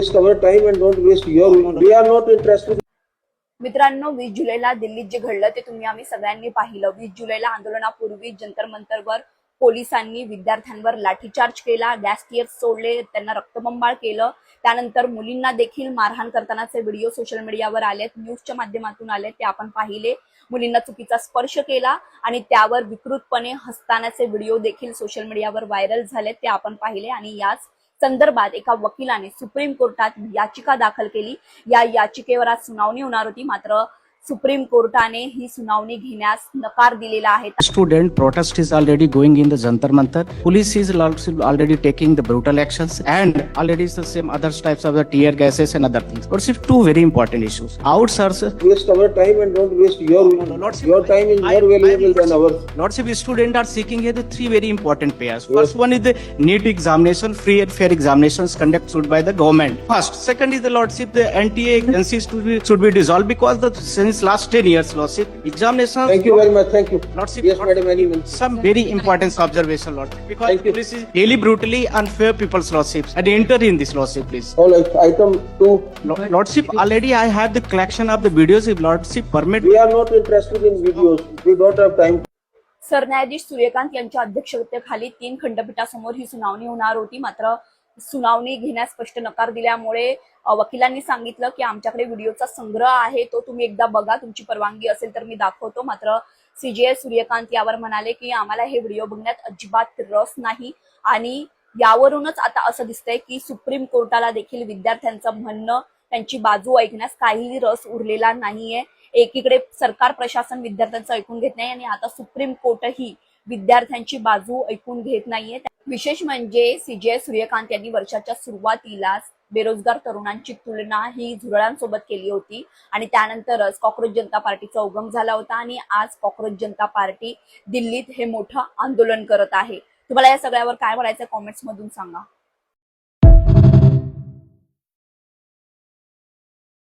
waste our time and don't waste your. We are not interested. मित्रांनो, 20 जुलैला दिल्लीत जे घडलं ते तुम्ही आम्ही सगळ्यांनी पाहिलं. 20 जुलैला आंदोलनापूर्वी जंतर मंतरवर पोलिसांनी विद्यार्थ्यांवर लाठीचार्ज केला, गॅस टियर सोडले, त्यांना रक्तबंबाळ केलं. त्यानंतर मुलींना देखील मारहाण करतानाचे व्हिडिओ सोशल मीडियावर आलेत, न्यूजच्या माध्यमातून आले, ते आपण पाहिले. मुलींना चुकीचा स्पर्श केला आणि त्यावर विकृतपणे हसतानाचे व्हिडिओ देखील सोशल मीडियावर व्हायरल झाले, ते आपण पाहिले. आणि याच संदर्भात एका वकिलाने सुप्रीम कोर्टात याचिका दाखल केली. या याचिकेवर आज सुनावणी होणार होती, मात्र सुप्रीम कोर्टाने ही सुनावणी घेण्यास नकार दिलेला आहे. Student protest is already going in the Jantar Mantar. Police is already taking the brutal actions, and already is the same other types of the tear gases and other things. But it's two very important issues. Outsource. Waste our time and don't waste your. Lordship, Your time is more valuable than ours. Lordship, students are seeking here the three very important pairs. First one is the NEET examination, free and fair examinations conducted by the government. First, second is the Lordship, the NTA agencies should be dissolved because since last 10 years, Lordship, examinations. Thank you very much. Thank you. Lordship, Yes, madam. Anyone. some very important observation, Lordship, because Thank you. police is really brutally unfair people's Lordships and enter in this, Lordship, please. All right. Item 2. Lordship, already I have the collection of the videos. If Lordship permit, We are not interested in videos. We don't have time. सरन्यायाधीश सूर्यकांत यांच्या अध्यक्षतेखाली 3 खंडपीठासमोर ही सुनावणी होणार होती, मात्र सुनावणी घेण्यास स्पष्ट नकार दिल्यामुळे वकिलांनी सांगितलं की आमच्याकडे व्हिडिओचा संग्रह आहे, तो तुम्ही एकदा बघा, तुमची परवानगी असेल तर मी दाखवतो. मात्र सीजे सूर्यकांत यावर म्हणाले की आम्हाला हे व्हिडिओ बघण्यात अजिबात रस नाही. आणि यावरूनच आता असं दिसतंय की सुप्रीम कोर्टाला देखील विद्यार्थ्यांचं म्हणणं, त्यांची बाजू ऐकण्यास काहीही रस उरलेला नाहीये. एकीकडे सरकार प्रशासन विद्यार्थ्यांचं ऐकून घेत नाही आणि आता सुप्रीम कोर्टही विद्यार्थ्यांची बाजू ऐकून घेत नाहीये. विशेष म्हणजे सीजे सूर्यकांत यांनी वर्षाच्या सुरुवातीलाच बेरोजगार तरुणांची तुलना ही झुरळांसोबत केली होती आणि त्यानंतरच कॉक्रोच जनता पार्टीचा उगम झाला होता. आणि आज कॉक्रोच जनता पार्टी दिल्लीत हे मोठं आंदोलन करत आहे. तुम्हाला या सगळ्यावर काय बोलायचं कॉमेंट्स मधून सांगा.